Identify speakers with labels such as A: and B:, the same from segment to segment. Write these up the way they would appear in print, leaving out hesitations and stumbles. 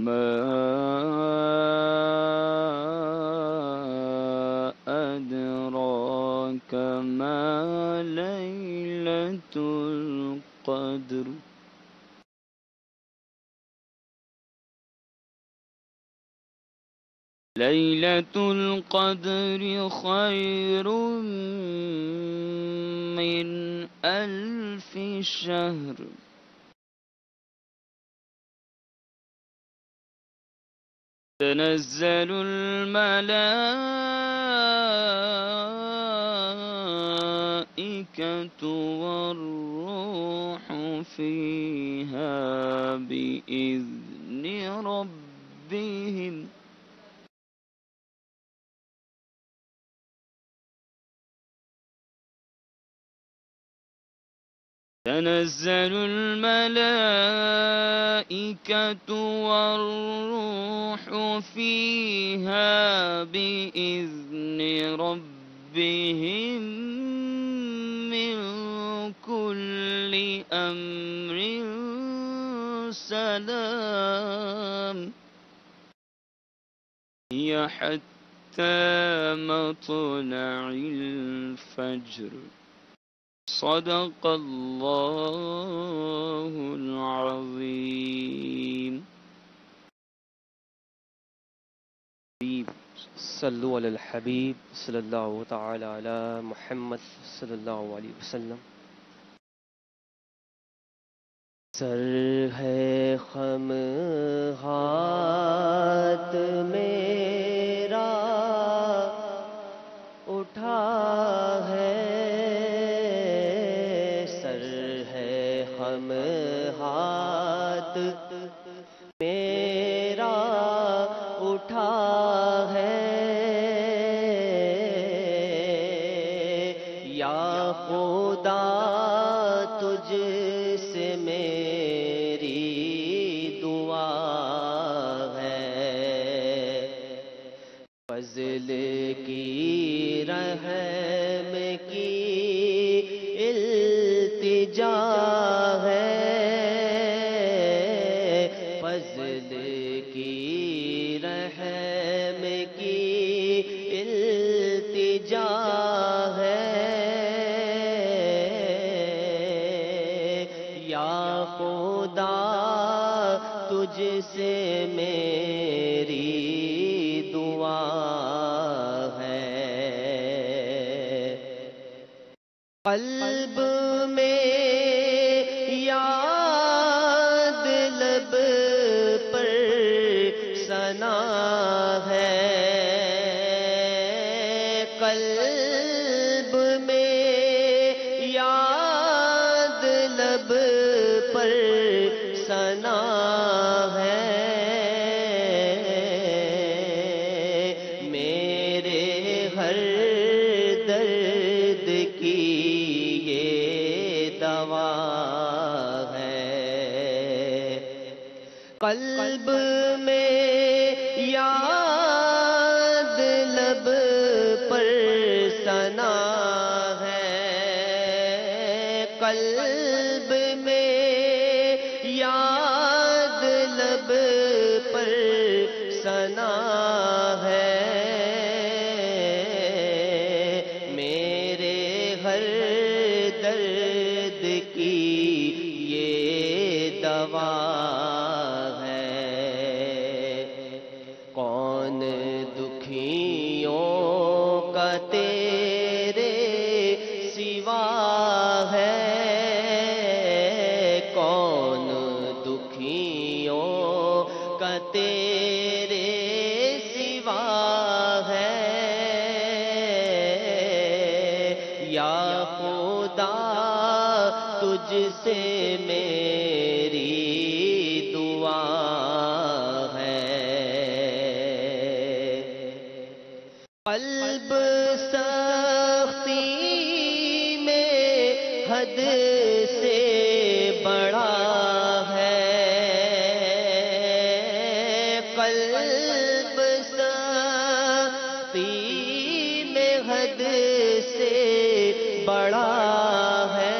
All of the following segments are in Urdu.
A: ما أدراك ما ليلة القدر ليلة القدر خير من 1000 شهر تنزل الملائكة والروح فيها بإذن ربهم تنزل الملائكة والروح فيها بإذن ربهم من كل أمر سلام هي حتى مطلع الفجر صدق الله العظيم.
B: صلو علی الحبیب صلی اللہ تعالی علی محمد صلی اللہ علیہ وسلم. سر ہے خم ہاتھ میرا اٹھا ہے ہاتھ میرا اٹھا ہے یا خدا تجھ سے میری دعا ہے فضل کی رحم کی التجا تجھ سے میری دعا ہے قلب میں یاد لب پر ثنا ہے قلب میں یاد لب پر ثنا قلب میں یاد لب پر ثنا ہے قلب میں یاد لب پر ثنا ہے میرے ہر درد کی یہ دوا تیرے سوا ہے یا خدا تجھ سے میری دعا ہے قلب سختی میں حد سے بڑا قلب سختی میں حد سے بڑا ہے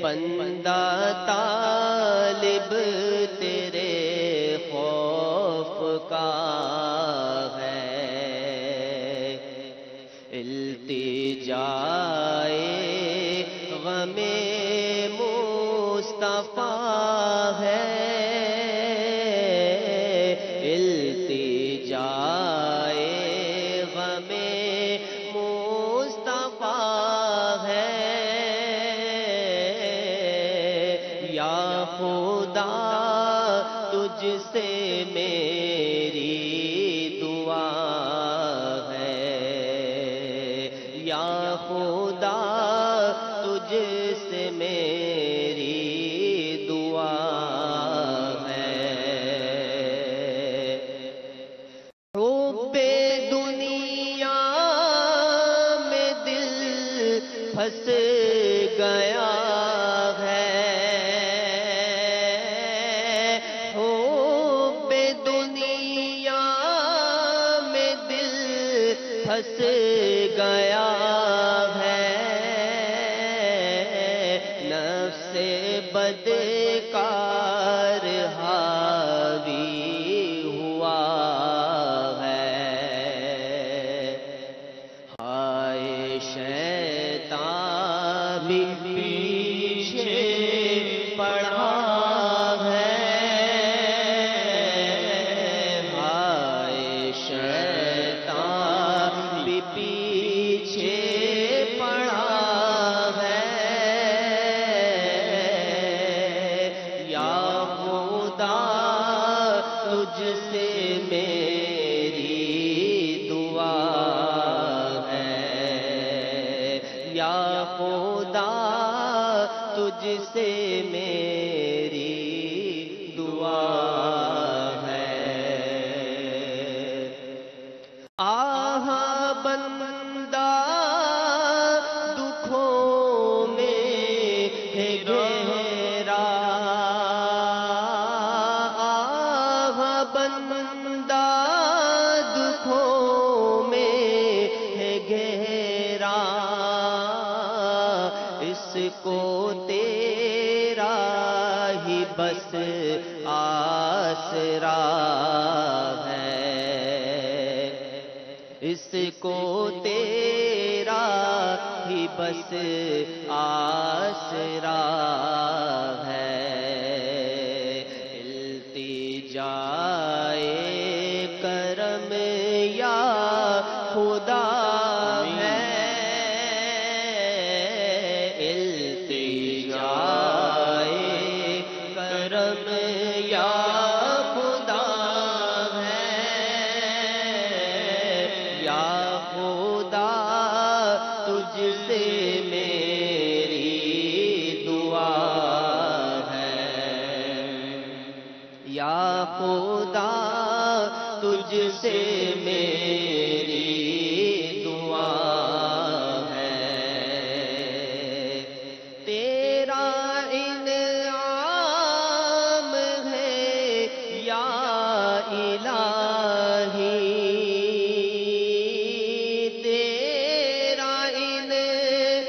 B: بندہ طالب
C: طلب تیرے خوف کا ہے، التجائے غم مصطفیٰ ہے، التجائے غم مصطفیٰ ہے، یا خدا تجھ سے میری دعا ہے، یا خدا تجھ سے میری دعا ہے، حب دنیا میں دل پھنس گیا ہے، حب دنیا میں دل پھنس گیا ہے، نفس بدکار حاوی ہوا ہے، ہائے شیطان بھی پیچھے پڑا ہے، ہائے شیطان بھی پیچھے پڑا ہے، یا خدا تجھ سے میری دعا ہے، یا خدا تجھ سے میری دعا ہے، آہ بندہ دکھوں میں ہے گہرا، آہ بندہ دکھوں میں ہے گہرا، اس کو تیرا ہی بس آسرا ہے، اس کو تیرا ہی بس آسرا ہے، التجائے کرم یا خدا ہے، التجائے کرم یا خدا ہے، یا خدا تجھ سے میری دعا ہے، یا خدا تجھ سے میری دعا ہے، تیرا انعام ہے یا الہی، تیرا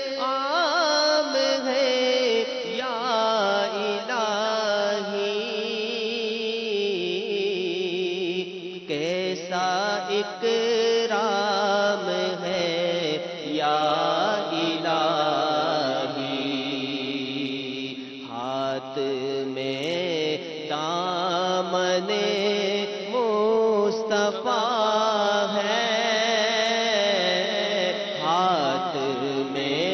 C: انعام ہے یا الہی، کیسا اکرام ہے یا الہی، ہاتھ میں دامن مصطفیٰ ہے، ہاتھ میں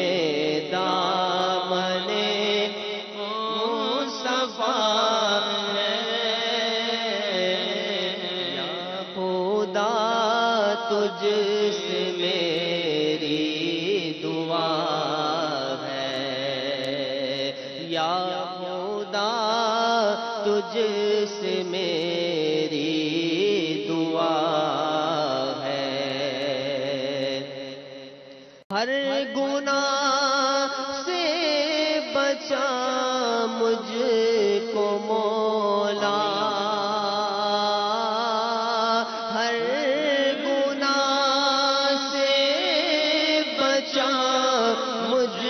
C: دامن مصطفیٰ ہے، یا خدا تجھ سے میری دعا ہے، یا خدا تجھ سے میری دعا ہے، ہر گناہ سے بچا مجھ کو مولا، ہر گناہ سے بچا مجھ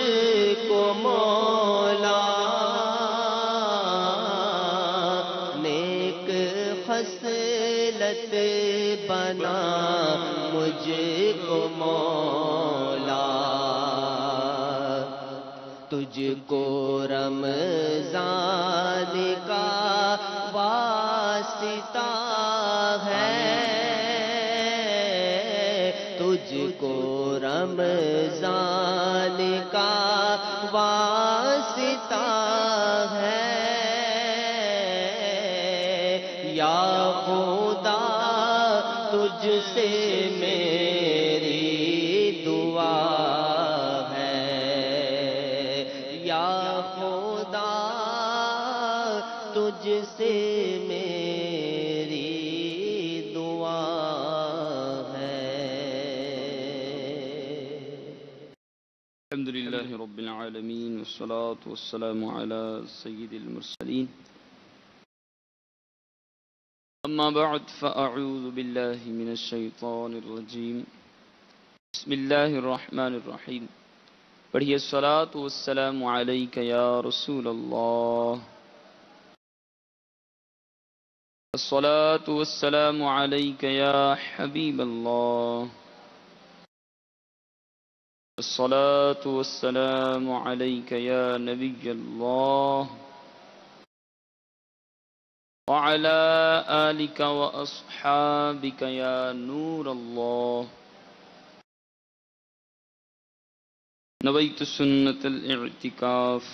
C: کو مولا، لذت بنا مجھ کو مولا، تجھ کو رمضان کا واسطہ ہے، تجھ کو رمضان کا واسطہ ہے، یا خدا تجھ سے میری دعا ہے، یا خدا تجھ سے میری دعا ہے۔
A: الحمدللہ رب العالمین والصلاة والسلام علی سید المرسلین، اما بعد فاعوذ باللہ من الشیطان الرجیم، بسم اللہ الرحمن الرحیم۔ پڑھیے الصلاة والسلام علیک یا رسول اللہ، الصلاة والسلام علیک یا حبیب اللہ، الصلاة والسلام علیک یا نبی اللہ، وعلى آلك وأصحابك يا نور الله، نويت سنة الاعتكاف۔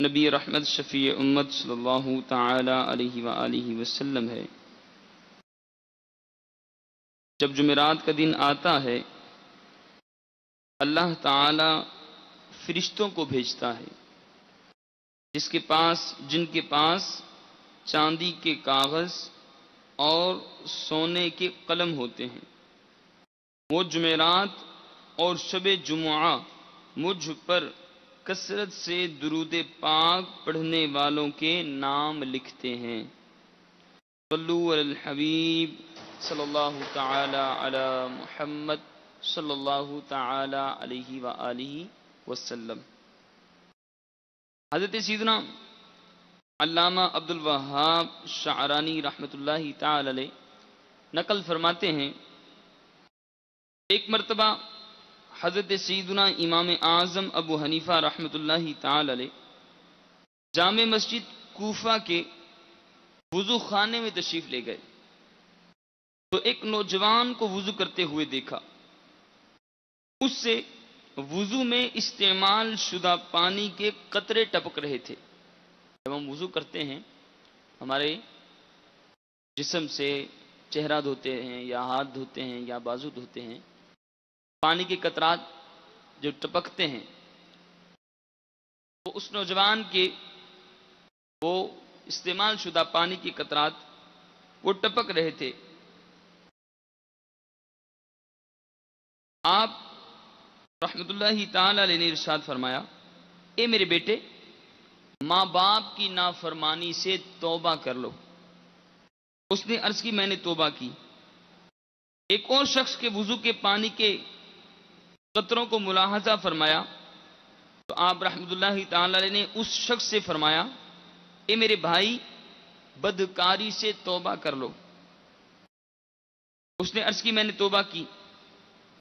A: نبی رحمت شفیع امت صلی اللہ تعالی علیہ وآلہ وسلم ہے، جب جمعرات کا دن آتا ہے اللہ تعالی فرشتوں کو بھیجتا ہے، جن کے پاس چاندی کے کاغذ اور سونے کے قلم ہوتے ہیں، وہ جمعرات اور شب جمعہ مجھ پر کثرت سے درود پاک پڑھنے والوں کے نام لکھتے ہیں۔ صلو علی الحبیب صلی اللہ تعالی علی محمد صلی اللہ تعالی علیہ وآلہ وسلم۔ حضرت سیدنا علامہ عبد الوہاب شعرانی رحمۃ اللہ تعالی علیہ نقل فرماتے ہیں، ایک مرتبہ حضرت سیدنا امام اعظم ابو حنیفہ رحمۃ اللہ تعالی علیہ جامع مسجد کوفہ کے وضو خانے میں تشریف لے گئے تو ایک نوجوان کو وضو کرتے ہوئے دیکھا، اس سے وضو میں استعمال شدہ پانی کے قطرے ٹپک رہے تھے۔ جب ہم وضو کرتے ہیں ہمارے جسم سے چہرہ دھوتے ہیں یا ہاتھ دھوتے ہیں یا بازو دھوتے ہیں، پانی کے قطرات جو ٹپکتے ہیں وہ اس نوجوان کے وہ استعمال شدہ پانی کے قطرات وہ ٹپک رہے تھے۔ آپ رحمت اللہ تعالی علیہ نے ارشاد فرمایا، اے میرے بیٹے، ماں باپ کی نافرمانی سے توبہ کر لو۔ اس نے عرض کی، میں نے توبہ کی۔ ایک اور شخص کے وضو کے پانی کے قطروں کو ملاحظہ فرمایا تو آپ رحمت اللہ تعالی علیہ نے اس شخص سے فرمایا، اے میرے بھائی، بدکاری سے توبہ کر لو۔ اس نے عرض کی، میں نے توبہ کی۔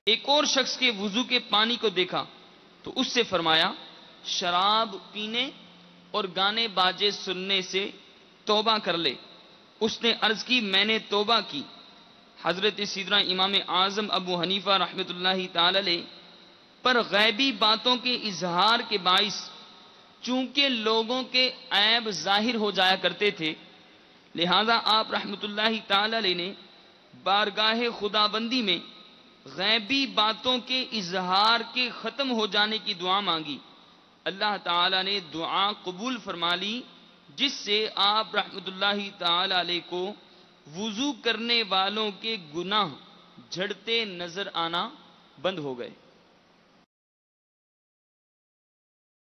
A: ایک اور شخص کے وضو کے پانی کو دیکھا تو اس سے فرمایا، شراب پینے اور گانے باجے سننے سے توبہ کر لے۔ اس نے عرض کی، میں نے توبہ کی۔ حضرت سیدنا امام اعظم ابو حنیفہ رحمۃ اللہ تعالی علیہ پر غیبی باتوں کے اظہار کے باعث چونکہ لوگوں کے عیب ظاہر ہو جایا کرتے تھے، لہذا آپ رحمۃ اللہ تعالی علیہ نے بارگاہ خداوندی میں غیبی باتوں کے اظہار کے ختم ہو جانے کی دعا مانگی۔ اللہ تعالی نے دعا قبول فرما لی، جس سے آپ رحمت اللہ تعالی علیہ کو وضو کرنے والوں کے گناہ جھڑتے نظر آنا بند ہو گئے۔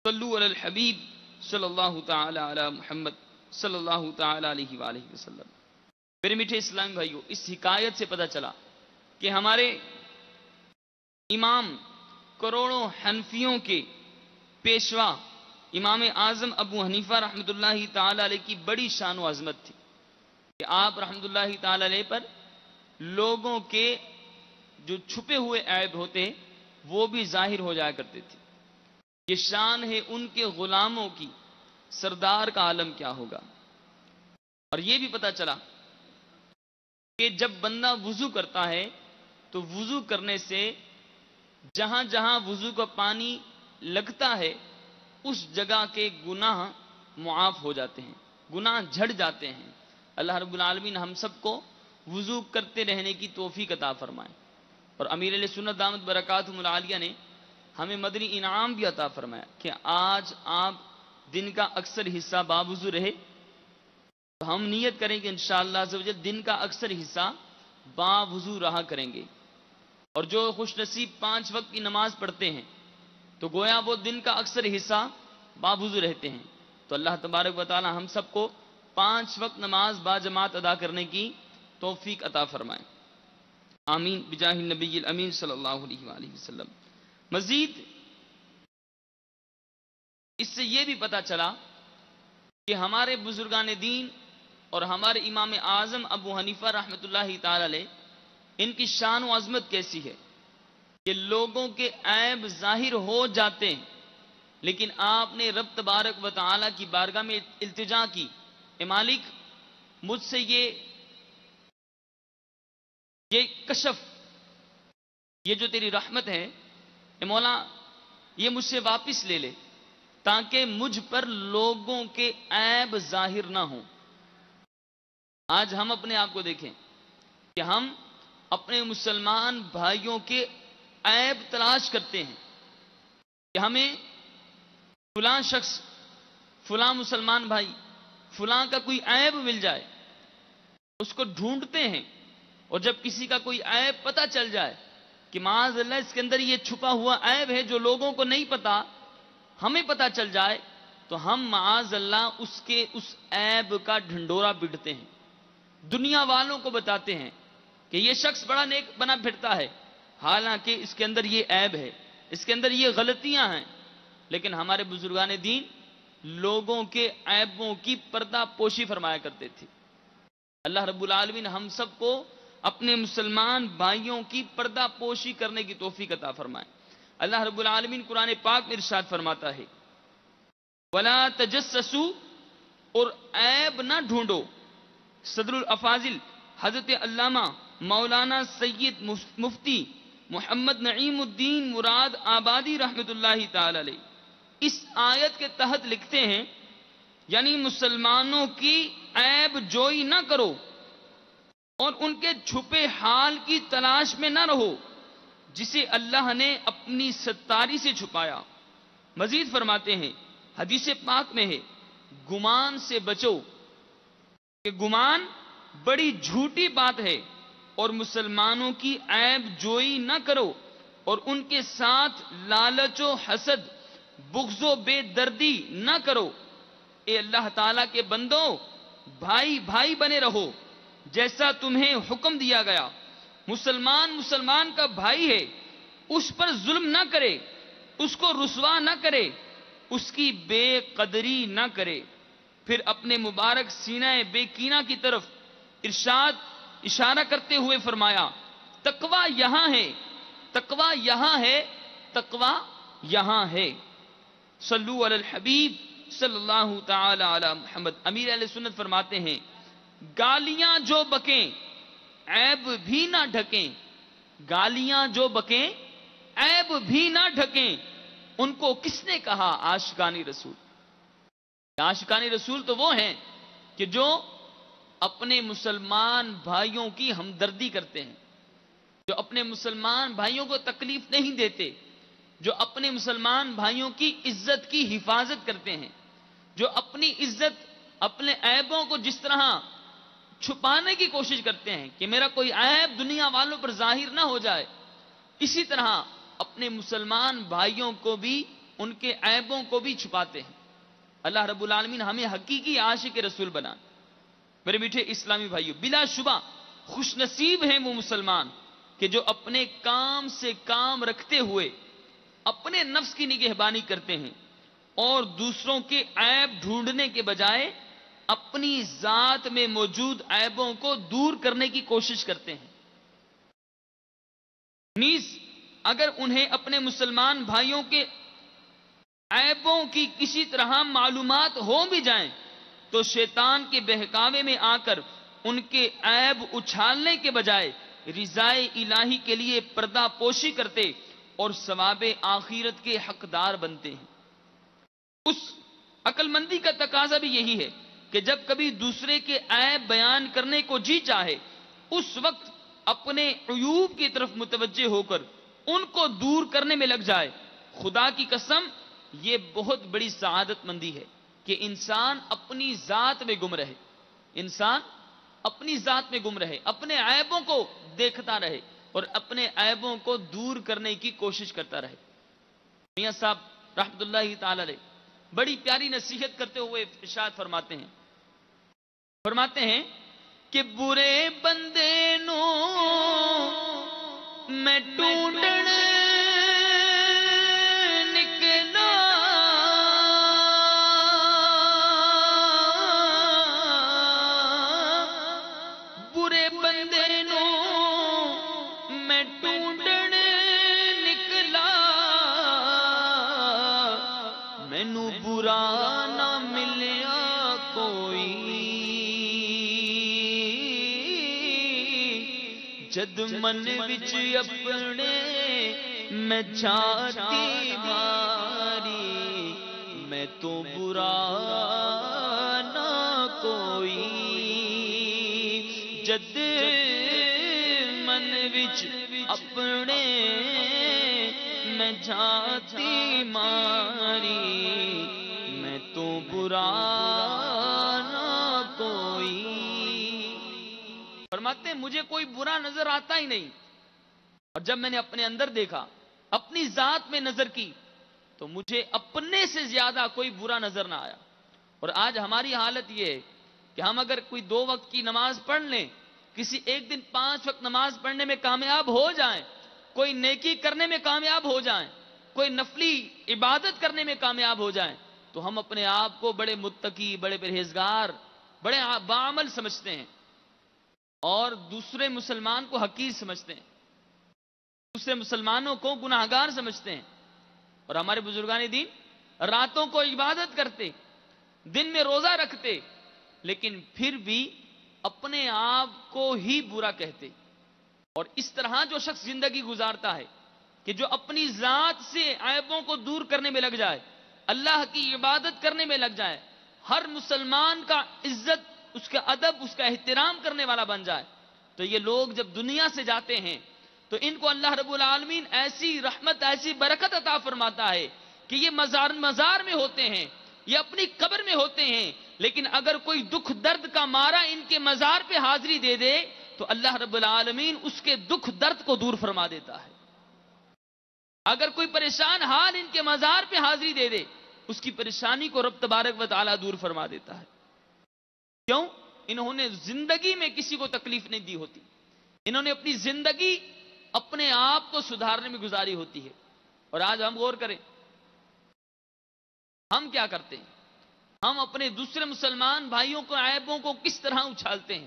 A: صلو علی الحبیب صلی اللہ تعالی علی محمد صلی اللہ تعالی علیہ وآلہ وسلم۔ میرے میٹھے اسلامی بھائیو، اس حکایت سے پتہ چلا کہ ہمارے امام کروڑوں حنفیوں کے پیشوا امام اعظم ابو حنیفہ رحمۃ اللہ تعالی علیہ کی بڑی شان و عظمت تھی کہ آپ رحمۃ اللہ تعالی علیہ پر لوگوں کے جو چھپے ہوئے عیب ہوتے وہ بھی ظاہر ہو جایا کرتے تھے. یہ شان ہے ان کے غلاموں کی، سردار کا عالم کیا ہوگا. اور یہ بھی پتہ چلا کہ جب بندہ وضو کرتا ہے تو وضو کرنے سے جہاں جہاں وضو کا پانی لگتا ہے اس جگہ کے گناہ معاف ہو جاتے ہیں، گناہ جھڑ جاتے ہیں. اللہ رب العالمین ہم سب کو وضو کرتے رہنے کی توفیق عطا فرمائے. اور امیر علیہ سنت دامت برکاتہم العالیہ نے ہمیں مدنی انعام بھی عطا فرمایا کہ آج آپ دن کا اکثر حصہ باوضو رہے. تو ہم نیت کریں کہ انشاءاللہ عز و جل دن کا اکثر حصہ باوضو رہا کریں گے. اور جو خوش نصیب 5 وقت کی نماز پڑھتے ہیں تو گویا وہ دن کا اکثر حصہ باوضو رہتے ہیں. تو اللہ تبارک و تعالی ہم سب کو 5 وقت نماز با جماعت ادا کرنے کی توفیق عطا فرمائے. آمین بجاہ النبی الامین صلی اللہ علیہ وآلہ وسلم. مزید اس سے یہ بھی پتہ چلا کہ ہمارے بزرگان دین اور ہمارے امام اعظم ابو حنیفہ رحمۃ اللہ تعالی علیہ ان کی شان و عظمت کیسی ہے کہ لوگوں کے عیب ظاہر ہو جاتے ہیں لیکن آپ نے رب تبارک و تعالی کی بارگاہ میں التجا کی، اے مالک مجھ سے یہ کشف، یہ جو تیری رحمت ہے اے مولا یہ مجھ سے واپس لے لے تاکہ مجھ پر لوگوں کے عیب ظاہر نہ ہوں. آج ہم اپنے آپ کو دیکھیں کہ ہم اپنے مسلمان بھائیوں کے عیب تلاش کرتے ہیں کہ ہمیں فلاں شخص، فلاں مسلمان بھائی، فلاں کا کوئی عیب مل جائے، اس کو ڈھونڈتے ہیں. اور جب کسی کا کوئی عیب پتہ چل جائے کہ معاذ اللہ اس کے اندر یہ چھپا ہوا عیب ہے جو لوگوں کو نہیں پتا، ہمیں پتہ چل جائے تو ہم معاذ اللہ اس عیب کا ڈھنڈورا پیٹتے ہیں، دنیا والوں کو بتاتے ہیں کہ یہ شخص بڑا نیک بنا پھرتا ہے، حالانکہ اس کے اندر یہ عیب ہے، اس کے اندر یہ غلطیاں ہیں. لیکن ہمارے بزرگان دین لوگوں کے عیبوں کی پردہ پوشی فرمایا کرتے تھے. اللہ رب العالمین ہم سب کو اپنے مسلمان بھائیوں کی پردہ پوشی کرنے کی توفیق عطا فرمائے. اللہ رب العالمین قرآن پاک میں ارشاد فرماتا ہے وَلَا تَجَسَّسُوا، اور عیب نہ ڈھونڈو. صدر الافاضل حضرت علامہ مولانا سید مفتی محمد نعیم الدین مراد آبادی رحمۃ اللہ تعالی علیہ اس آیت کے تحت لکھتے ہیں یعنی مسلمانوں کی عیب جوئی نہ کرو اور ان کے چھپے حال کی تلاش میں نہ رہو جسے اللہ نے اپنی ستاری سے چھپایا. مزید فرماتے ہیں حدیث پاک میں ہے گمان سے بچو کہ گمان بڑی جھوٹی بات ہے، اور مسلمانوں کی عیب جوئی نہ کرو اور ان کے ساتھ لالچ و حسد، بغض و بے دردی نہ کرو. اے اللہ تعالیٰ کے بندو بھائی بھائی بنے رہو جیسا تمہیں حکم دیا گیا. مسلمان کا بھائی ہے، اس پر ظلم نہ کرے، اس کو رسوا نہ کرے، اس کی بے قدری نہ کرے. پھر اپنے مبارک سینہ بے کینہ کی طرف اشارہ کرتے ہوئے فرمایا تقویٰ یہاں ہے، تقویٰ یہاں ہے، تقویٰ یہاں ہے. صلو علی الحبیب صلی اللہ تعالی علی محمد. امیر اہل سنت فرماتے ہیں گالیاں جو بکیں عیب بھی نہ ڈھکیں، گالیاں جو بکیں عیب بھی نہ ڈھکیں، ان کو کس نے کہا؟ عاشقان رسول. عاشقان رسول تو وہ ہیں کہ جو اپنے مسلمان بھائیوں کی ہمدردی کرتے ہیں، جو اپنے مسلمان بھائیوں کو تکلیف نہیں دیتے، جو اپنے مسلمان بھائیوں کی عزت کی حفاظت کرتے ہیں، جو اپنی عزت، اپنے عیبوں کو جس طرح چھپانے کی کوشش کرتے ہیں کہ میرا کوئی عیب دنیا والوں پر ظاہر نہ ہو جائے، اسی طرح اپنے مسلمان بھائیوں کو بھی ان کے عیبوں کو بھی چھپاتے ہیں. اللہ رب العالمین ہمیں حقیقی عاشق رسول بنا. میرے میٹھے اسلامی بھائیوں، بلا شبہ خوش نصیب ہیں وہ مسلمان کہ جو اپنے کام سے کام رکھتے ہوئے اپنے نفس کی نگہبانی کرتے ہیں اور دوسروں کے عیب ڈھونڈنے کے بجائے اپنی ذات میں موجود عیبوں کو دور کرنے کی کوشش کرتے ہیں۔ نیز اگر انہیں اپنے مسلمان بھائیوں کے عیبوں کی کسی طرح معلومات ہو بھی جائیں تو شیطان کے بہکاوے میں آ کر ان کے عیب اچھالنے کے بجائے رضائے الہی کے لیے پردہ پوشی کرتے اور ثواب آخرت کے حقدار بنتے ہیں۔ اس عقل مندی کا تقاضا بھی یہی ہے کہ جب کبھی دوسرے کے عیب بیان کرنے کو جی چاہے اس وقت اپنے عیوب کی طرف متوجہ ہو کر ان کو دور کرنے میں لگ جائے۔ خدا کی قسم یہ بہت بڑی سعادت مندی ہے کہ انسان اپنی ذات میں گم رہے، انسان اپنی ذات میں گم رہے، اپنے عیبوں کو دیکھتا رہے اور اپنے عیبوں کو دور کرنے کی کوشش کرتا رہے۔ میاں صاحب رحمت اللہ تعالی علیہ بڑی پیاری نصیحت کرتے ہوئے ارشاد فرماتے ہیں کہ برے بندے نو میں ٹونڈن نکلا برے بندے نو میں ٹونڈن نکلا مینوں برا نہ ملیا کوئی جد من وچ اپنے میں چھاتی ماری میں تو برا نہ کوئی جد من وچ اپنے میں چھاتی ماری میں تو برا نہ کوئی۔ فرماتے ہیں مجھے کوئی برا نظر آتا ہی نہیں، اور جب میں نے اپنے اندر دیکھا، اپنی ذات میں نظر کی تو مجھے اپنے سے زیادہ کوئی برا نظر نہ آیا۔ اور آج ہماری حالت یہ ہے کہ ہم اگر کوئی 2 وقت کی نماز پڑھ لیں، کسی ایک دن 5 وقت نماز پڑھنے میں کامیاب ہو جائیں، کوئی نیکی کرنے میں کامیاب ہو جائیں، کوئی نفلی عبادت کرنے میں کامیاب ہو جائیں، تو ہم اپنے آپ کو بڑے متقی، بڑے پرہیزگار، بڑے باعمل سمجھتے ہیں اور دوسرے مسلمان کو حقیر سمجھتے ہیں، دوسرے مسلمانوں کو گناہگار سمجھتے ہیں۔ اور ہمارے بزرگان دین راتوں کو عبادت کرتے، دن میں روزہ رکھتے، لیکن پھر بھی اپنے آپ کو ہی برا کہتے۔ اور اس طرح جو شخص زندگی گزارتا ہے کہ جو اپنی ذات سے عیبوں کو دور کرنے میں لگ جائے، اللہ کی عبادت کرنے میں لگ جائے، ہر مسلمان کا عزت، اس کا ادب، اس کا احترام کرنے والا بن جائے، تو یہ لوگ جب دنیا سے جاتے ہیں تو ان کو اللہ رب العالمین ایسی رحمت، ایسی برکت عطا فرماتا ہے کہ یہ مزار میں ہوتے ہیں، یہ اپنی قبر میں ہوتے ہیں، لیکن اگر کوئی دکھ درد کا مارا ان کے مزار پہ حاضری دے دے تو اللہ رب العالمین اس کے دکھ درد کو دور فرما دیتا ہے۔ اگر کوئی پریشان حال ان کے مزار پہ حاضری دے دے، اس کی پریشانی کو رب تبارک و تعالی دور فرما دیتا ہے۔ کیوں؟ انہوں نے زندگی میں کسی کو تکلیف نہیں دی ہوتی، انہوں نے اپنی زندگی اپنے آپ کو سدھارنے میں گزاری ہوتی ہے۔ اور آج ہم غور کریں، ہم کیا کرتے ہیں؟ ہم اپنے دوسرے مسلمان بھائیوں کو عیبوں کو کس طرح اچھالتے ہیں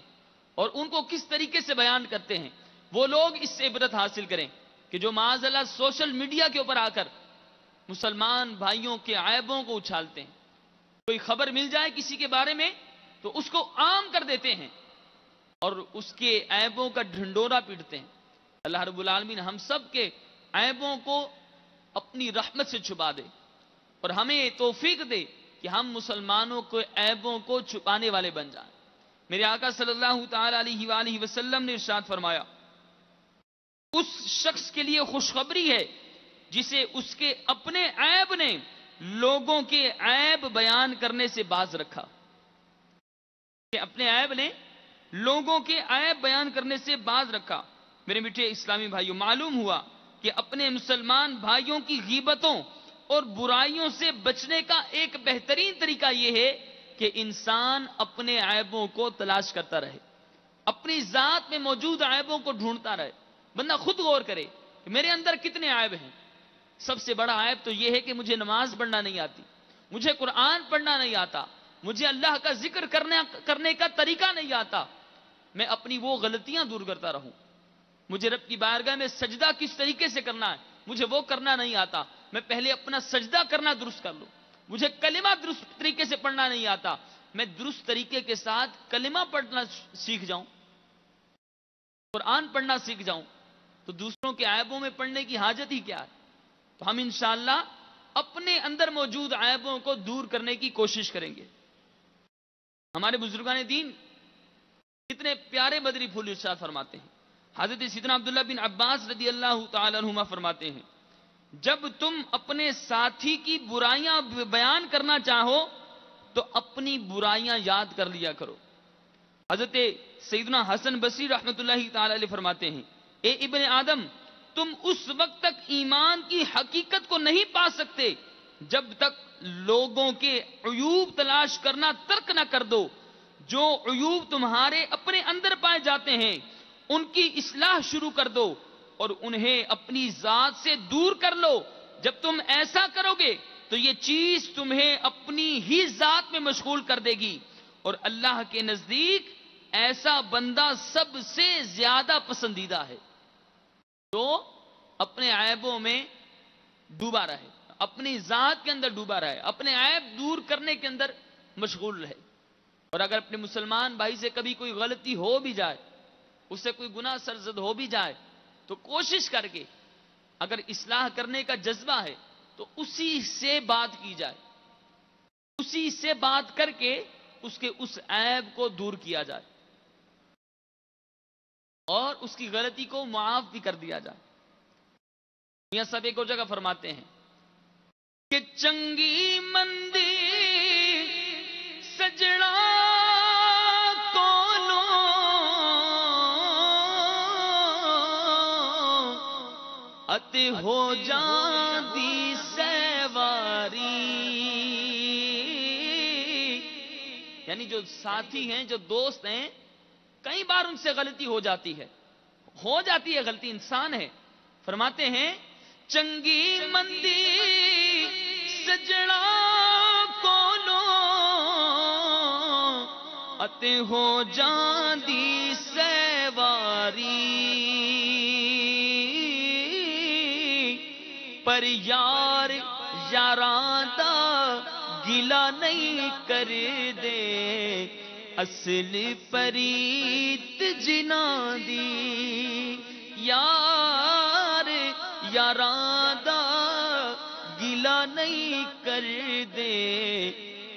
A: اور ان کو کس طریقے سے بیان کرتے ہیں۔ وہ لوگ اس سے عبرت حاصل کریں کہ جو معاذ اللہ سوشل میڈیا کے اوپر آ کر مسلمان بھائیوں کے عیبوں کو اچھالتے ہیں۔ کوئی خبر مل جائے کسی کے بارے میں تو اس کو عام کر دیتے ہیں اور اس کے عیبوں کا ڈھنڈورا پیٹتے ہیں۔ اللہ رب العالمین ہم سب کے عیبوں کو اپنی رحمت سے چھپا دے اور ہمیں توفیق دے کہ ہم مسلمانوں کے عیبوں کو چھپانے والے بن جائیں۔ میرے آقا صلی اللہ تعالی علیہ وآلہ وسلم نے ارشاد فرمایا، اس شخص کے لیے خوشخبری ہے جسے اس کے اپنے عیب نے لوگوں کے عیب بیان کرنے سے باز رکھا۔ اپنے عیب نے لوگوں کے عیب بیان کرنے سے باز رکھا۔ میرے میٹھے اسلامی بھائیوں، معلوم ہوا کہ اپنے مسلمان بھائیوں کی غیبتوں اور برائیوں سے بچنے کا ایک بہترین طریقہ یہ ہے کہ انسان اپنے عیبوں کو تلاش کرتا رہے، اپنی ذات میں موجود عیبوں کو ڈھونڈتا رہے۔ بندہ خود غور کرے کہ میرے اندر کتنے عیب ہیں۔ سب سے بڑا عیب تو یہ ہے کہ مجھے نماز پڑھنا نہیں آتی، مجھے قرآن پڑھنا نہیں آتا، مجھے اللہ کا ذکر کرنے کا طریقہ نہیں آتا، میں اپنی وہ غلطیاں دور کرتا رہوں۔ مجھے رب کی بارگاہ میں سجدہ کس طریقے سے کرنا ہے مجھے وہ کرنا نہیں آتا، میں پہلے اپنا سجدہ کرنا درست کر لوں۔ مجھے کلمہ درست طریقے سے پڑھنا نہیں آتا، میں درست طریقے کے ساتھ کلمہ پڑھنا سیکھ جاؤں، قرآن پڑھنا سیکھ جاؤں، تو دوسروں کے عیبوں میں پڑھنے کی حاجت ہی کیا ہے؟ تو ہم انشاءاللہ اپنے اندر موجود عیبوں کو دور کرنے کی کوشش کریں گے۔ ہمارے بزرگان دین کتنے پیارے بدری پھول ارشاد فرماتے ہیں۔ حضرت سیدنا عبداللہ بن عباس رضی اللہ تعالی عنہما فرماتے ہیں، جب تم اپنے ساتھی کی برائیاں بیان کرنا چاہو تو اپنی برائیاں یاد کر لیا کرو۔ حضرت سیدنا حسن بصری رحمۃ اللہ تعالی علیہ فرماتے ہیں، اے ابن آدم، تم اس وقت تک ایمان کی حقیقت کو نہیں پا سکتے جب تک لوگوں کے عیوب تلاش کرنا ترک نہ کر دو۔ جو عیوب تمہارے اپنے اندر پائے جاتے ہیں ان کی اصلاح شروع کر دو اور انہیں اپنی ذات سے دور کر لو۔ جب تم ایسا کرو گے تو یہ چیز تمہیں اپنی ہی ذات میں مشغول کر دے گی، اور اللہ کے نزدیک ایسا بندہ سب سے زیادہ پسندیدہ ہے جو اپنے عیبوں میں ڈوبا رہے، اپنی ذات کے اندر ڈوبا رہے، اپنے عیب دور کرنے کے اندر مشغول رہے۔ اور اگر اپنے مسلمان بھائی سے کبھی کوئی غلطی ہو بھی جائے، اس سے کوئی گناہ سرزد ہو بھی جائے، تو کوشش کر کے اگر اصلاح کرنے کا جذبہ ہے تو اسی سے بات کی جائے، اسی سے بات کر کے اس کے اس عیب کو دور کیا جائے اور اس کی غلطی کو معاف بھی کر دیا جائے۔ میاں صاحب ایک اور جگہ فرماتے ہیں کہ چنگی مندی سجڑا کولو اتے ہو جاندی سیواری، یعنی جو ساتھی ہیں، جو دوست ہیں، کئی بار ان سے غلطی ہو جاتی ہے غلطی، انسان ہے۔ فرماتے ہیں چنگی مندی سجڑا کولو اتے ہو جاندی سیواری، پر یار یاراں دا گلا نہیں کر دے، اصل پریت جناں دی، یار یاراں دا گلا نہیں کر دے،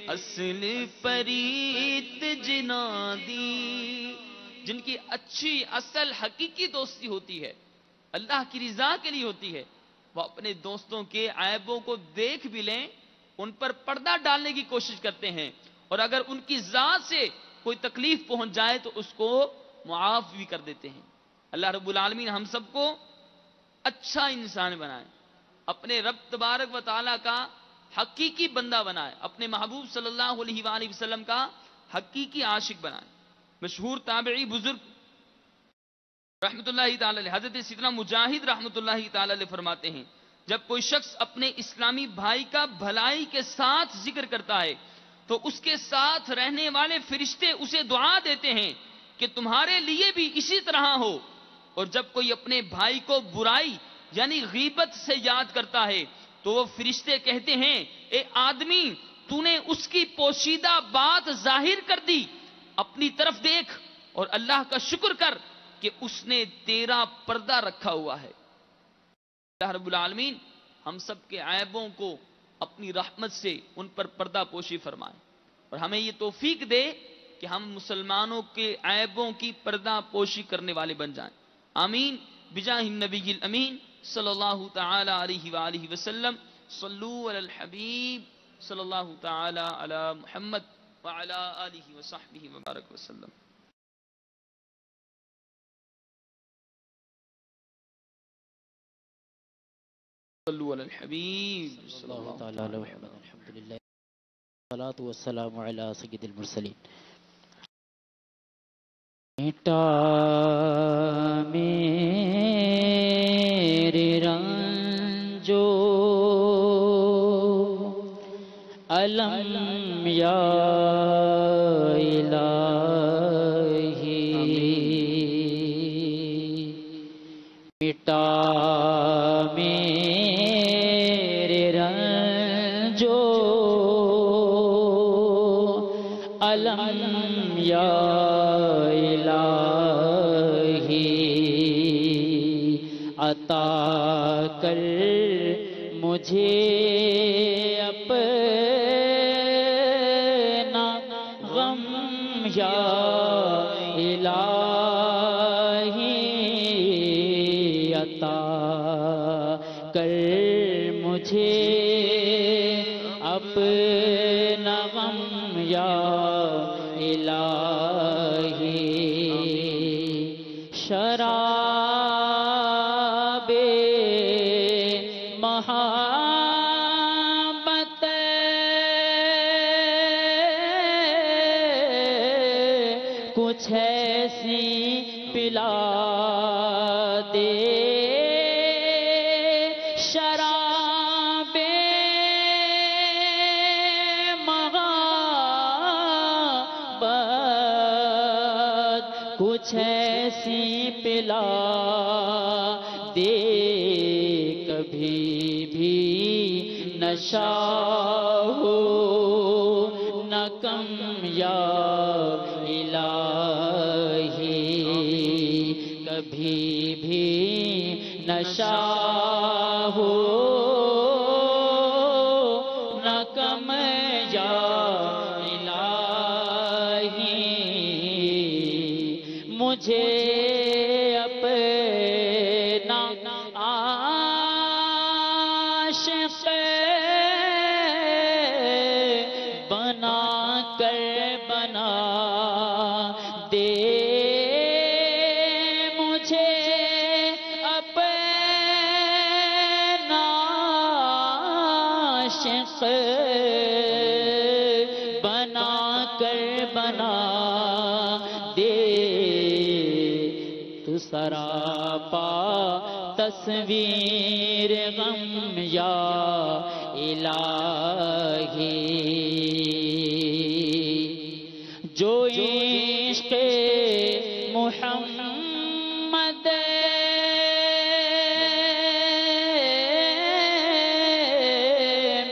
A: اصل پریت جناں دی۔ جن کی اچھی اصل حقیقی دوستی ہوتی ہے، اللہ کی رضا کے لیے ہوتی ہے، وہ اپنے دوستوں کے عیبوں کو دیکھ بھی لیں، ان پر پردہ ڈالنے کی کوشش کرتے ہیں، اور اگر ان کی ذات سے کوئی تکلیف پہنچ جائے تو اس کو معاف بھی کر دیتے ہیں۔ اللہ رب العالمین ہم سب کو اچھا انسان بنائے، اپنے رب تبارک و تعالیٰ کا حقیقی بندہ بنائے، اپنے محبوب صلی اللہ علیہ وآلہ وسلم کا حقیقی عاشق بنائے۔ مشہور تابعی بزرگ رحمت اللہ تعالی علیہ حضرت سیدنا مجاہد رحمت اللہ تعالی علیہ فرماتے ہیں، جب کوئی شخص اپنے اسلامی بھائی کا بھلائی کے ساتھ ذکر کرتا ہے تو اس کے ساتھ رہنے والے فرشتے اسے دعا دیتے ہیں کہ تمہارے لیے بھی اسی طرح ہو، اور جب کوئی اپنے بھائی کو برائی یعنی غیبت سے یاد کرتا ہے تو وہ فرشتے کہتے ہیں، اے آدمی، تو نے اس کی پوشیدہ بات ظاہر کر دی، اپنی طرف دیکھ اور اللہ کا شکر کر کہ اس نے تیرا پردہ رکھا ہوا ہے۔ اللہ رب العالمین ہم سب کے عیبوں کو اپنی رحمت سے ان پر پردہ پوشی فرمائے، اور ہمیں یہ توفیق دے کہ ہم مسلمانوں کے عیبوں کی پردہ پوشی کرنے والے بن جائیں۔ آمین بجاہ النبی الامین صلی اللہ تعالی علیہ وآلہ وسلم۔ صلو علی الحبیب صلی اللہ تعالی علی محمد وعلی آلہ وصحبہ وبارک وسلم۔ صلو علی الحبیب صلی اللہ تعالی علی محمد۔
D: الحمدللہ والصلاة والسلام علی سید المرسلین۔ بیٹا میرے رنجو علم یا الہی مٹا میرے رنجو علم یا الہی عطا کر مجھے اپنا غم یا الہی عطا کر مجھے اپنا غم یا الہی شراب محبت کچھ ایسی پلا دے شراب محبت کچھ ایسی پلا دے کبھی بھی نشہ ہو نہ کم یا الہی کبھی بھی نشہ ہو نہ کم یا الہی مجھے اپنا عاشق بنا کر بنا دے مجھے اپنا عاشق بنا کر بنا دے تو سراپا تصویر غم یا الہی جو عشق محمد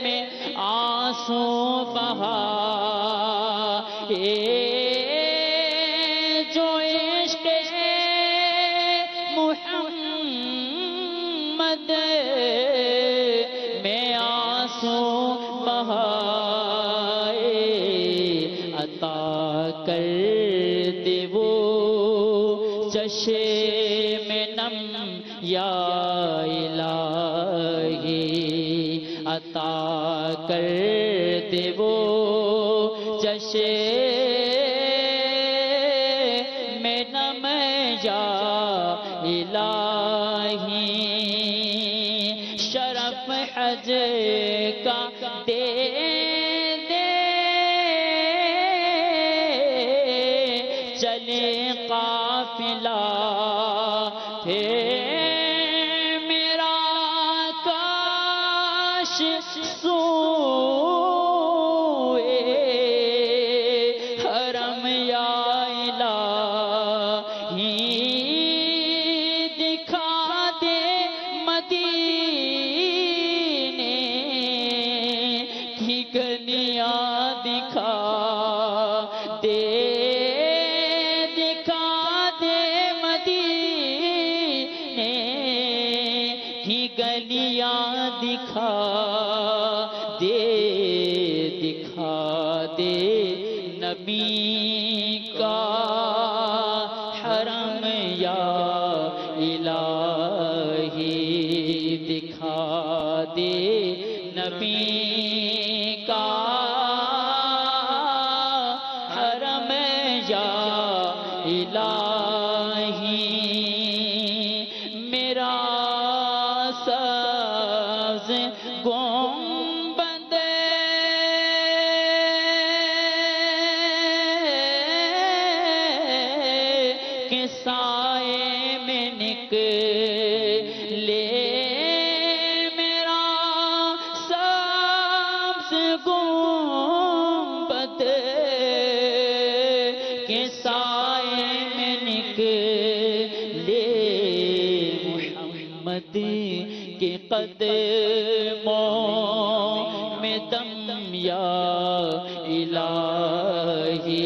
D: میں آنسو بہا جو عشق محمد میں آنسو بہائے عطا کر دے وہ چشم نم یا الہی عطا کر دے وہ چشم نم یا الہی شرف حج کا دے دے چلے قافلہ میرا کاش سوئے حرم یا الہی دکھا دے مدینے کی گلیاں دکھا دے گلیاں دکھا دے نبی کا حرم یا الہی دکھا دے نبی کا حرم یا الہی میرا سبز گنبد کے سائے میں نکلے میرا سبز گنبد کے سائے میں نکلے محمد کے قدموں میں دم یا الہی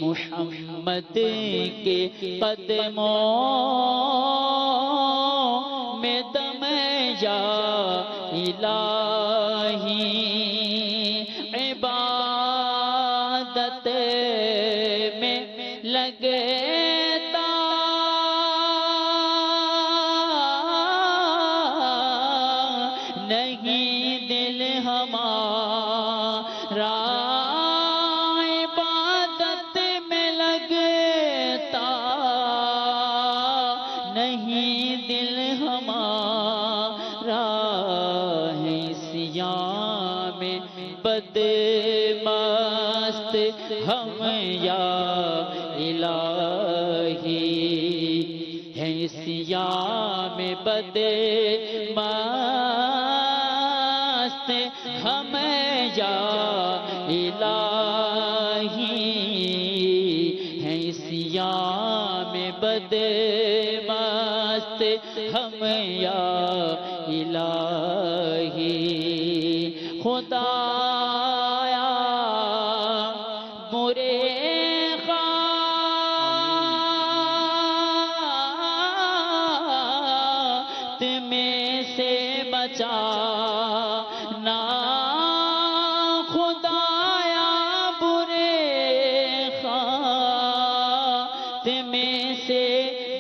D: محمد کے قدموں میں دم یا الہی عبادت میں لگتا نہیں دل ہمارا عبادت میں لگتا نہیں دل ہمارا ہے سیاہ میں بدمست ہم یا الہی ہے سیاہ میں بدمست ہم یا الہی ہے سیاہ میں بدمست ہم یا الہی خدایا برے خاتمے سے بچانا خدایا برے خاتمے سے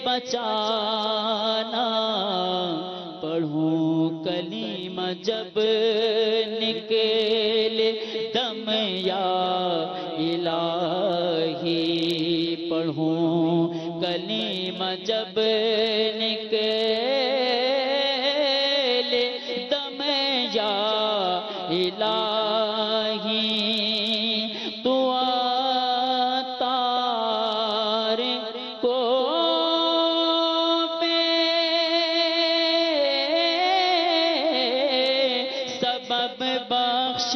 D: بچانا پڑھوں کلمہ جب نکلے دم یا الہی پڑھوں کلمہ جب نکلے دم یا الہی تو عطار کو سبب بخش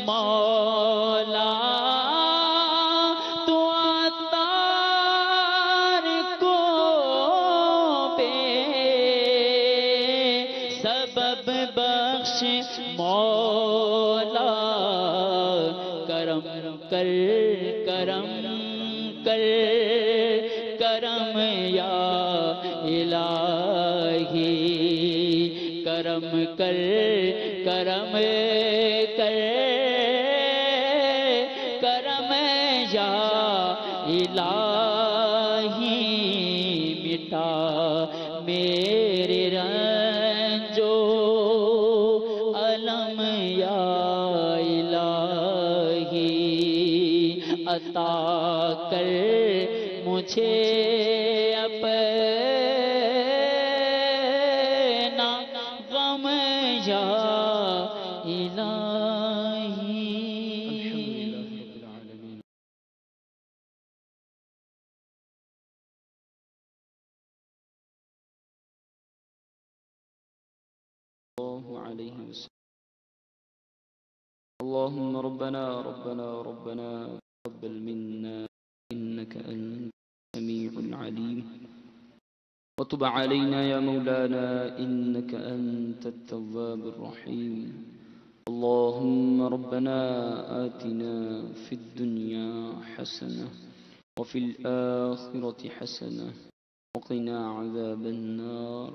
D: مولا تو عطار کو سبب بخش مولا کرم کر کرم کر کرم یا الہی کرم کر کرم کر کرم یا الہی مٹا میرے رنجو علم یا الہی عطا کر مجھے اپنا غم یا الہی
A: الله عليه وسلم. اللهم ربنا ربنا ربنا تقبل منا إنك أنت السميع العليم وتب علينا يا مولانا إنك أنت التواب الرحيم. اللهم ربنا آتنا في الدنيا حسنة وفي الآخرة حسنة وقنا عذاب النار.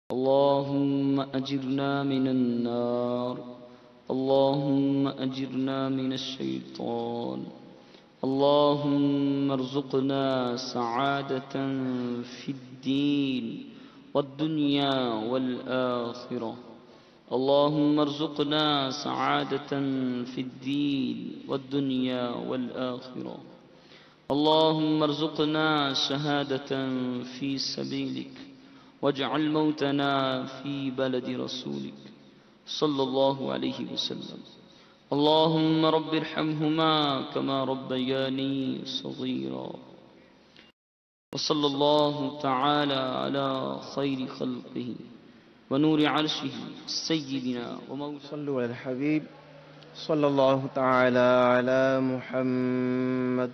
A: اللهم أجرنا من النار. اللهم أجرنا من الشيطان. اللهم ارزقنا سعادة في الدين والدنيا والآخرة. اللهم ارزقنا سعادة في الدين والدنيا والآخرة. اللهم ارزقنا شهادة في سبيلك واجعل موتنا في بلد رسولك صلى الله عليه وسلم. اللهم رب ارحمهما كما ربياني صغيرا. وصلى الله تعالى على خير خلقه ونور عرشه سيدنا ومولانا
E: صلوا على الحبيب صلى الله تعالى على محمد